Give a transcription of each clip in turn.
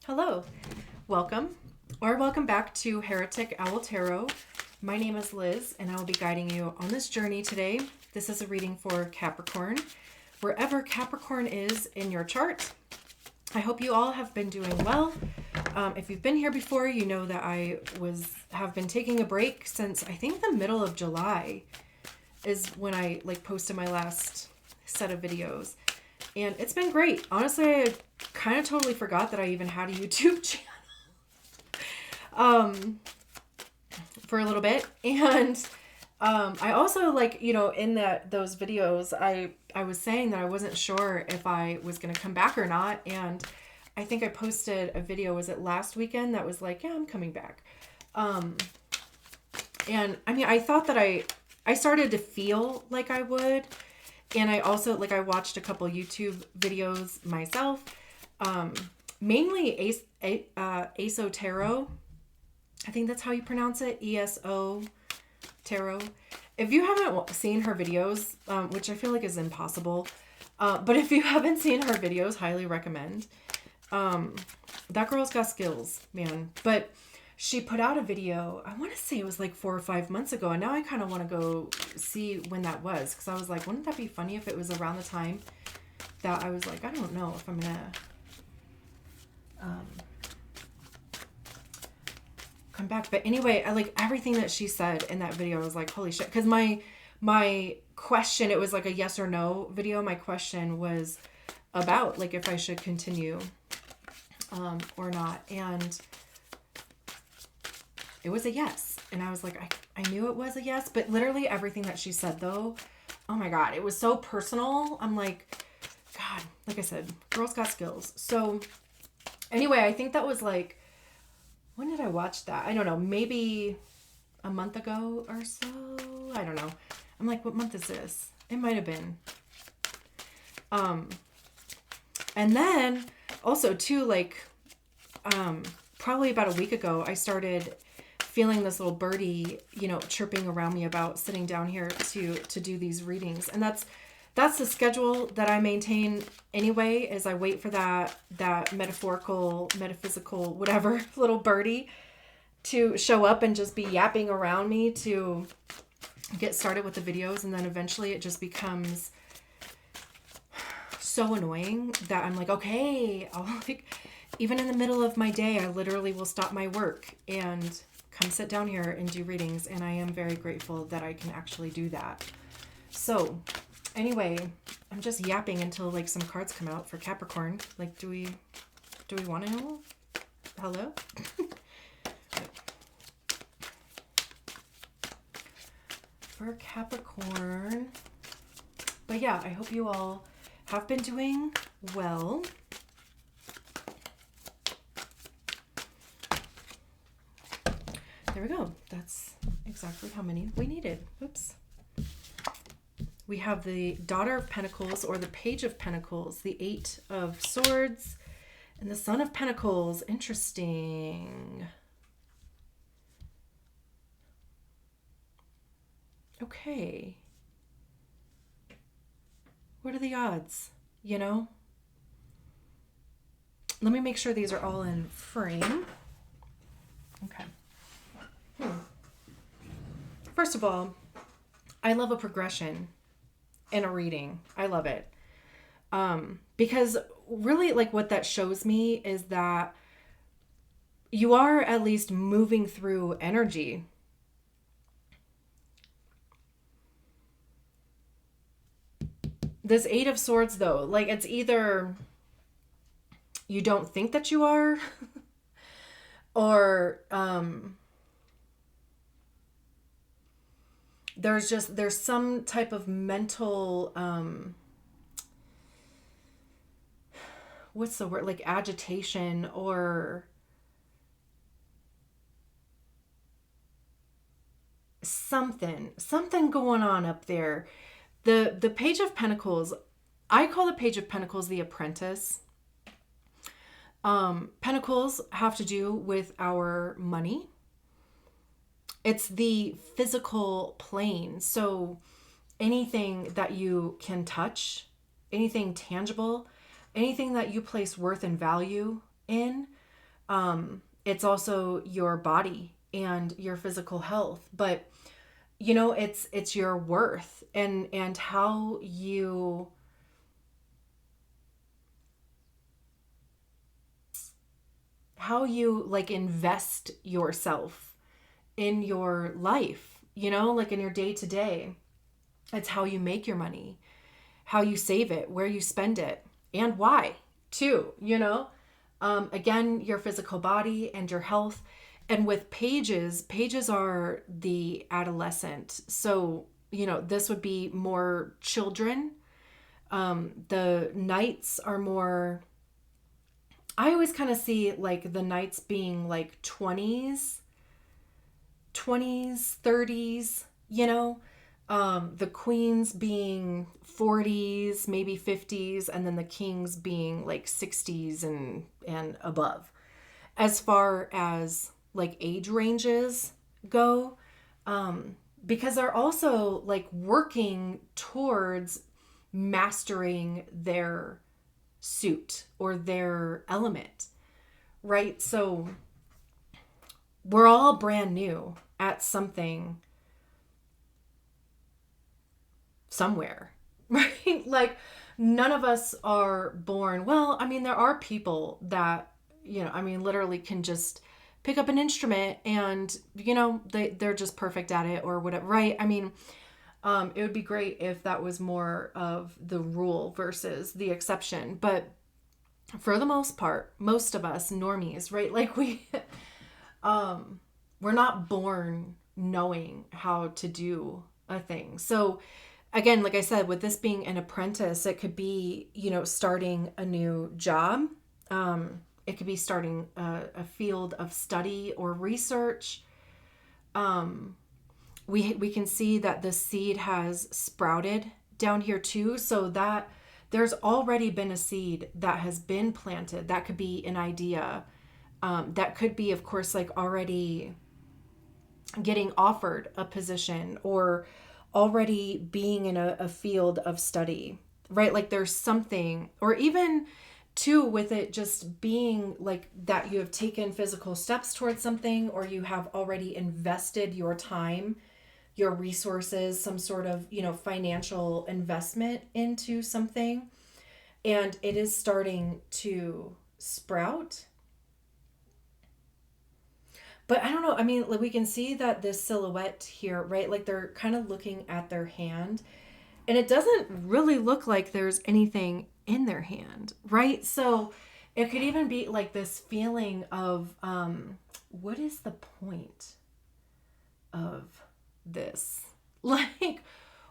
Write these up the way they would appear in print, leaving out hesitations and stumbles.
Hello, welcome or welcome back to Heretic Owl Tarot. My name is Liz and I will be guiding you on this journey today. This is a reading for Capricorn, wherever Capricorn is in your chart. I hope you all have been doing well. If you've been here before, you know that I have been taking a break since I think the middle of July is when I posted my last set of videos. And it's been great. Honestly, I kind of totally forgot that I even had a YouTube channel for a little bit. And I also in those videos, I was saying that I wasn't sure if I was going to come back or not. And I think I posted a video, was it last weekend, that was like, yeah, I'm coming back. And I mean, I thought that I started to feel like I would. And I also, I watched a couple YouTube videos myself, mainly ESO Tarot. I think that's how you pronounce it, ESO Tarot. If you haven't seen her videos, which I feel like is impossible, but if you haven't seen her videos, highly recommend. That girl's got skills, man. But she put out a video, I want to say it was like 4 or 5 months ago, and now I kind of want to go see when that was, because I was like, wouldn't that be funny if it was around the time that I was like, I don't know if I'm gonna come back. But anyway, I like everything that she said in that video. I was like, holy shit. Because my question, it was like a yes or no video. My question was about if I should continue or not. And it was a yes. And I was like, I knew it was a yes. But literally everything that she said, though, oh my God, it was so personal. I'm like, God, like I said, girl's got skills. So anyway, I think that was when did I watch that? I don't know, maybe a month ago or so. I don't know. I'm like, what month is this? It might have been. And then also too, probably about a week ago, I started feeling this little birdie, chirping around me about sitting down here to do these readings. And that's the schedule that I maintain anyway, as I wait for that metaphysical, whatever, little birdie to show up and just be yapping around me to get started with the videos. And then eventually it just becomes so annoying that I'm like, okay, I'll even in the middle of my day, I literally will stop my work and come sit down here and do readings. And I am very grateful that I can actually do that. So anyway, I'm just yapping until some cards come out for Capricorn. Do we want to know? Hello? For Capricorn. But yeah, I hope you all have been doing well. There we go. That's exactly how many we needed. Oops. We have the Daughter of Pentacles, or the Page of Pentacles, the Eight of Swords, and the Son of Pentacles. Interesting. Okay. What are the odds? Let me make sure these are all in frame. Okay. First of all, I love a progression in a reading. I love it. Because really what that shows me is that you are at least moving through energy. This Eight of Swords, though, it's either you don't think that you are or there's some type of mental what's the word, agitation or something going on up there. The Page of Pentacles, I call the Page of Pentacles the apprentice. Pentacles have to do with our money. It's the physical plane. So anything that you can touch, anything tangible, anything that you place worth and value in, It's also your body and your physical health, but it's your worth and how you like invest yourself in your life, like in your day to day. It's how you make your money, how you save it, where you spend it, and why, too. Again, your physical body and your health. And with pages are the adolescent. So, this would be more children. The knights are more, I always kind of see like the knights being like 20s, 30s. The queens being 40s, maybe 50s, and then the kings being like 60s and above. As far as like age ranges go, because they're also like working towards mastering their suit or their element, right? So we're all brand new at something somewhere, right? Like none of us are born. Well, I mean, there are people that, literally can just pick up an instrument and, they're just perfect at it or whatever, right? I mean, it would be great if that was more of the rule versus the exception. But for the most part, most of us normies, right? Like we're not born knowing how to do a thing. So again, like I said, with this being an apprentice, it could be, starting a new job. It could be starting a field of study or research. We can see that the seed has sprouted down here too. So that there's already been a seed that has been planted. That could be an idea. That could be, of course, like already getting offered a position or already being in a field of study, right? Like there's something, or even too with it just being like that you have taken physical steps towards something, or you have already invested your time, your resources, some sort of, financial investment into something, and it is starting to sprout. But I don't know. I mean, like we can see that this silhouette here, right? Like they're kind of looking at their hand, and it doesn't really look like there's anything in their hand, right? So it could even be like this feeling of what is the point of this? Like,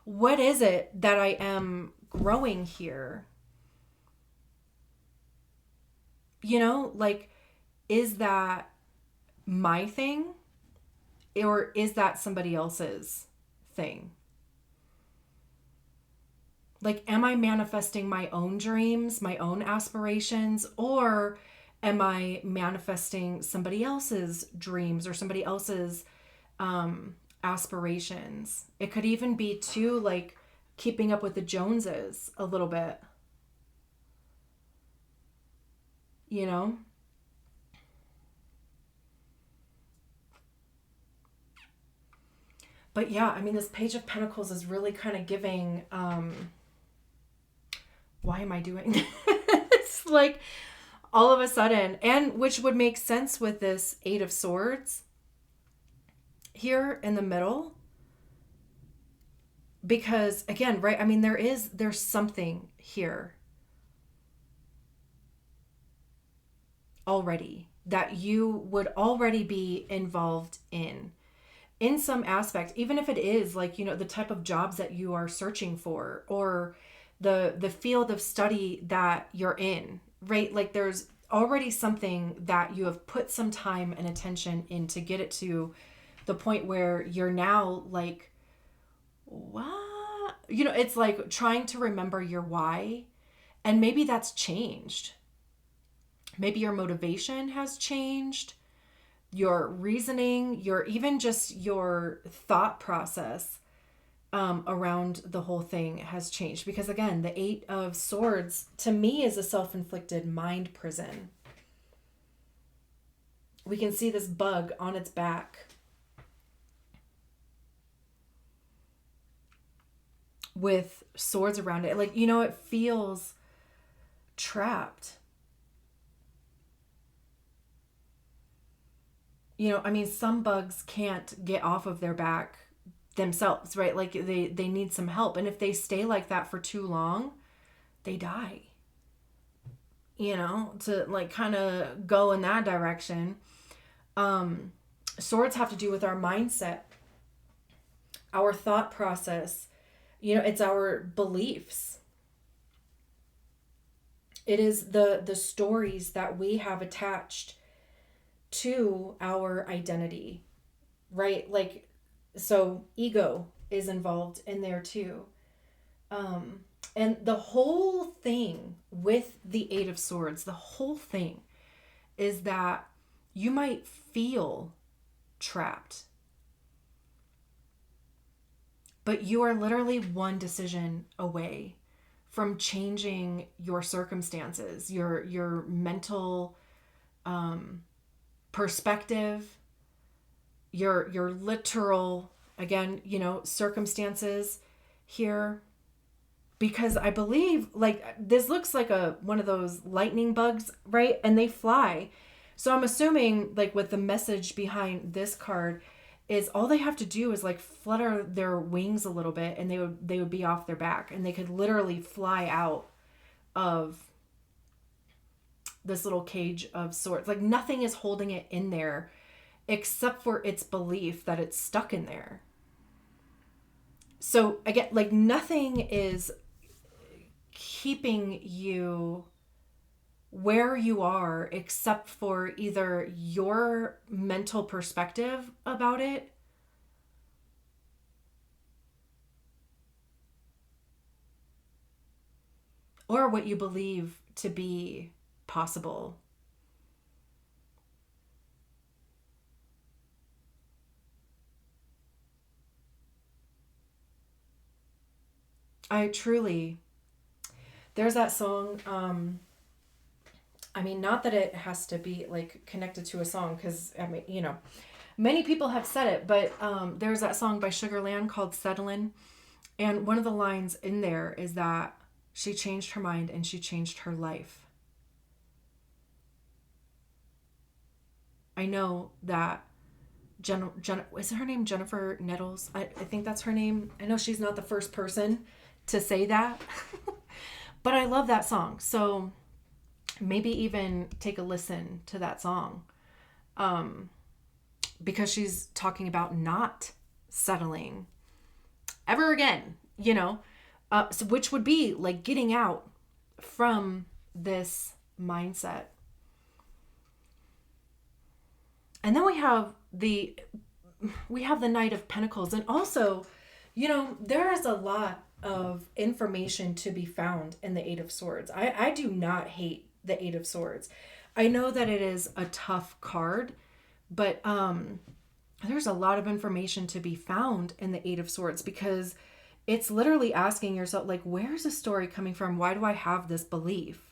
what is it that I am growing here? Like, is that my thing, or is that somebody else's thing? Like, am I manifesting my own dreams, my own aspirations, or am I manifesting somebody else's dreams or somebody else's aspirations? It could even be too like keeping up with the Joneses a little bit, you know? But yeah, I mean, this Page of Pentacles is really kind of giving, why am I doing this? Like all of a sudden, and which would make sense with this Eight of Swords here in the middle. Because again, right, I mean, there's something here already that you would already be involved in some aspect, even if it is like, the type of jobs that you are searching for, or the field of study that you're in, right? Like there's already something that you have put some time and attention in to get it to the point where you're now like, what? It's like trying to remember your why. And maybe that's changed. Maybe your motivation has changed, your reasoning, even just your thought process around the whole thing has changed. Because again, the Eight of Swords to me is a self-inflicted mind prison. we can see this bug on its back with swords around it. Like, it feels trapped. Some bugs can't get off of their back themselves, right? Like they need some help. And if they stay like that for too long, they die. To like kind of go in that direction. Swords have to do with our mindset, our thought process. It's our beliefs. It is the stories that we have attached to our identity, right? Like, so ego is involved in there too. And the whole thing with the Eight of Swords, the whole thing is that you might feel trapped, but you are literally one decision away from changing your circumstances, your mental perspective, your literal, again, circumstances here. Because I believe, like, this looks like one of those lightning bugs, right? And they fly. So I'm assuming, like, with the message behind this card is all they have to do is like flutter their wings a little bit and they would be off their back and they could literally fly out of this little cage of swords. Like, nothing is holding it in there except for its belief that it's stuck in there. So again, like, nothing is keeping you where you are except for either your mental perspective about it or what you believe to be possible. There's that song, not that it has to be like connected to a song, because many people have said it, but there's that song by Sugarland called Settlin', and one of the lines in there is that she changed her mind and she changed her life. I know that is her name Jennifer Nettles? I think that's her name. I know she's not the first person to say that, but I love that song. So maybe even take a listen to that song, because she's talking about not settling ever again, so which would be like getting out from this mindset. And then we have the Knight of Pentacles. And also, there is a lot of information to be found in the Eight of Swords. I do not hate the Eight of Swords. I know that it is a tough card, but there's a lot of information to be found in the Eight of Swords, because it's literally asking yourself, like, where's the story coming from? Why do I have this belief?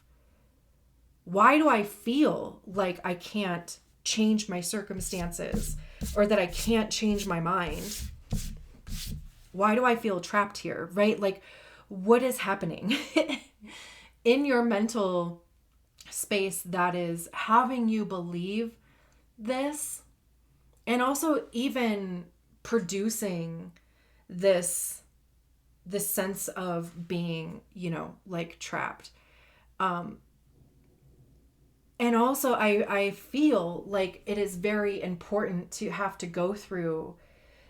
Why do I feel like I can't change my circumstances, or that I can't change my mind? Why do I feel trapped here, right? Like, what is happening in your mental space that is having you believe this, and also even producing this sense of being, like, trapped. And also I feel like it is very important to have to go through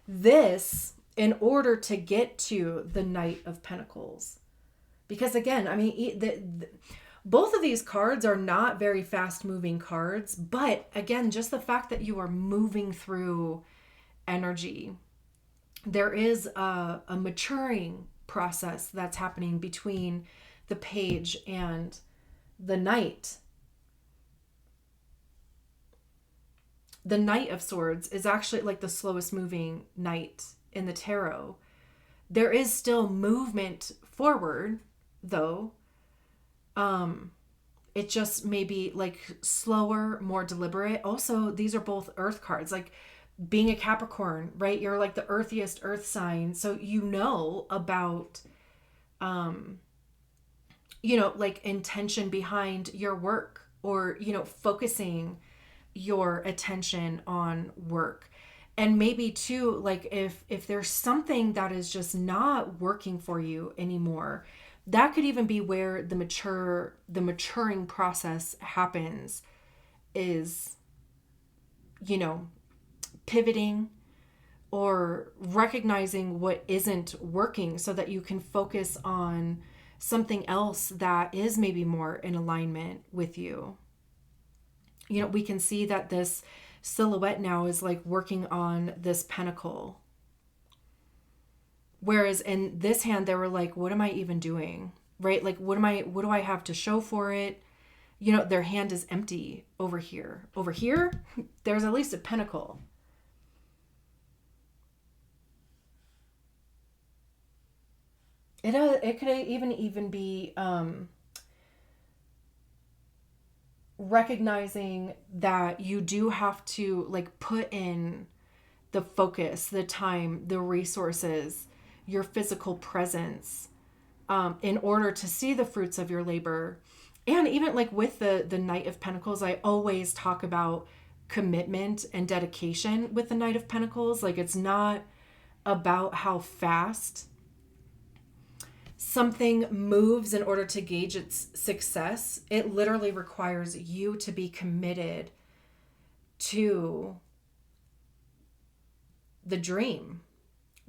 this in order to get to the Knight of Pentacles. Because again, both of these cards are not very fast moving cards, but again, just the fact that you are moving through energy, there is a maturing process that's happening between the Page and the Knight. The Knight of Swords is actually like the slowest moving knight in the tarot. There is still movement forward, though. it just may be like slower, more deliberate. Also, these are both earth cards. Like being a Capricorn, right? You're like the earthiest earth sign. So you know about, like intention behind your work, or, focusing your attention on work. And maybe too, like if there's something that is just not working for you anymore, that could even be where the maturing process happens, is, pivoting or recognizing what isn't working so that you can focus on something else that is maybe more in alignment with you. We can see that this silhouette now is like working on this pentacle. Whereas in this hand, they were like, what am I even doing? Right? Like, what do I have to show for it? Their hand is empty over here. Over here, there's at least a pentacle. It could even be recognizing that you do have to like put in the focus, the time, the resources, your physical presence, in order to see the fruits of your labor. And even like with the Knight of Pentacles, I always talk about commitment and dedication with the Knight of Pentacles. Like, it's not about how fast something moves in order to gauge its success. It literally requires you to be committed to the dream,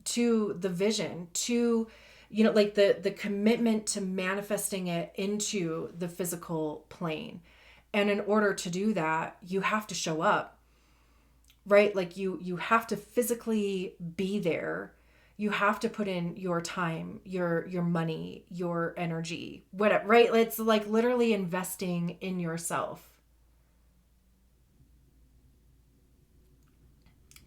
to the vision, to, like the commitment to manifesting it into the physical plane. And in order to do that, you have to show up, right? Like you have to physically be there. You have to put in your time, your money, your energy, whatever, right? It's like literally investing in yourself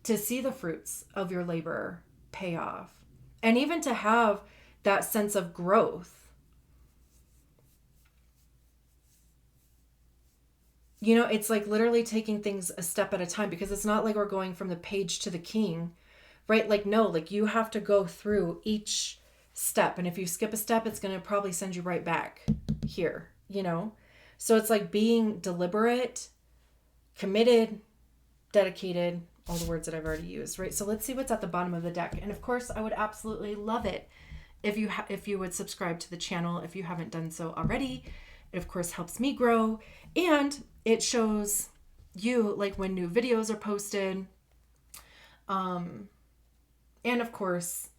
to see the fruits of your labor pay off, and even to have that sense of growth. It's like literally taking things a step at a time, because it's not like we're going from the page to the king, right? Like, no, like you have to go through each step. And if you skip a step, it's going to probably send you right back here, So it's like being deliberate, committed, dedicated, all the words that I've already used, right? So let's see what's at the bottom of the deck. And of course, I would absolutely love it if you would subscribe to the channel if you haven't done so already. It of course helps me grow, and it shows you like when new videos are posted. And of course,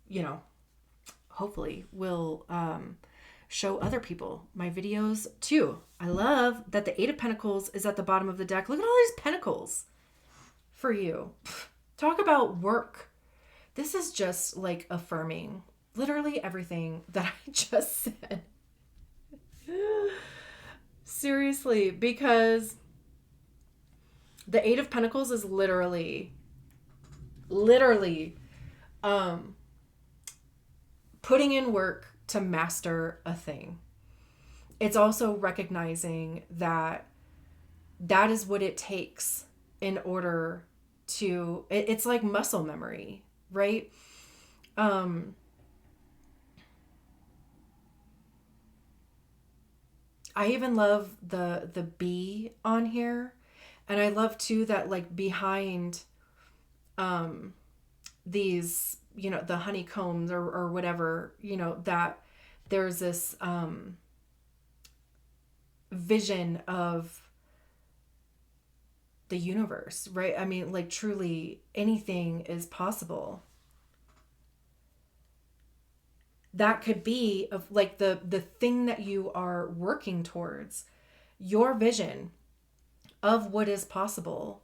hopefully will show other people my videos too. I love that the Eight of Pentacles is at the bottom of the deck. Look at all these pentacles for you. Talk about work. This is just like affirming literally everything that I just said. Seriously, because the Eight of Pentacles is literally putting in work to master a thing. It's also recognizing that that is what it takes in order to, it's like muscle memory, right? I even love the bee on here. And I love too that like behind these, the honeycombs or whatever, that there's this vision of the universe, right? I mean, like truly anything is possible. That could be of like the thing that you are working towards, your vision of what is possible.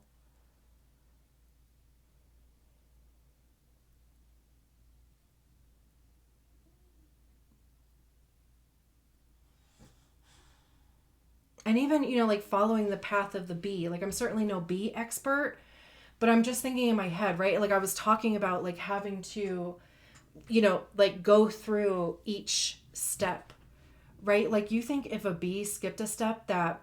And even, like following the path of the bee. Like, I'm certainly no bee expert, but I'm just thinking in my head, right? Like I was talking about like having to, like go through each step, right? Like you think if a bee skipped a step that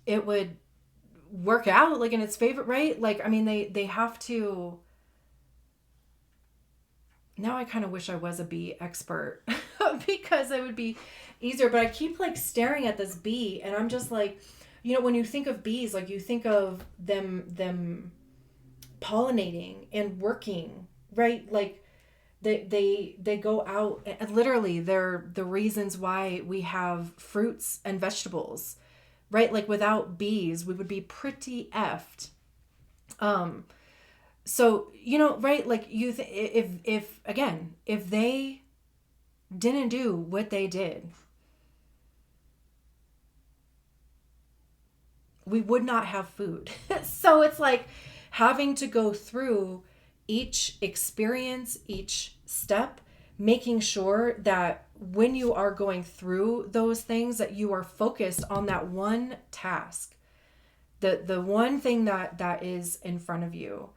it would work out like in its favor, right? Like, I mean, they have to. Now I kind of wish I was a bee expert because it would be easier. But I keep like staring at this bee, and I'm just like, when you think of bees, like you think of them pollinating and working, right? Like they go out, and literally they're the reasons why we have fruits and vegetables, right? Like without bees, we would be pretty effed. So, right? Like if they didn't do what they did, we would not have food. So it's like having to go through each experience, each step, making sure that when you are going through those things, that you are focused on that one task, the one thing that is in front of you.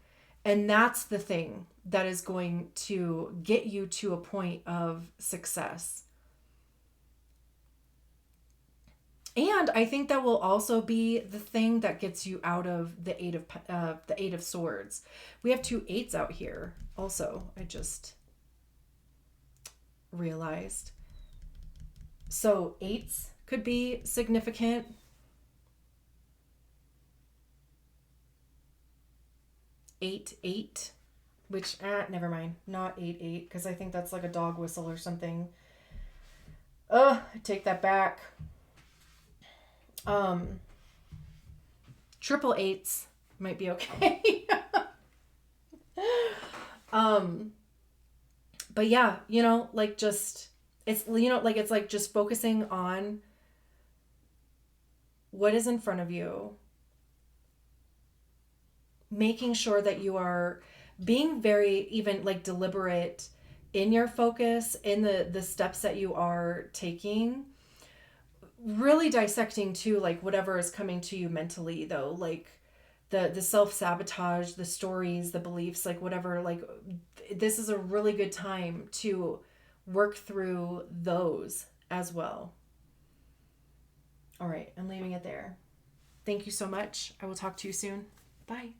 And that's the thing that is going to get you to a point of success. And I think that will also be the thing that gets you out of the Eight of Swords. We have 2 8s out here. Also, I just realized. So 8s could be significant. 8 8, which never mind, not 8 8, because I think that's like a dog whistle or something. I take that back. Triple 8s might be okay. But yeah, like just, it's, like it's like just focusing on what is in front of you, making sure that you are being very even like deliberate in your focus, in the steps that you are taking, really dissecting too, like whatever is coming to you mentally though, like the self-sabotage, the stories, the beliefs, like whatever, like this is a really good time to work through those as well. All right, I'm leaving it there. Thank you so much. I will talk to you soon. Bye.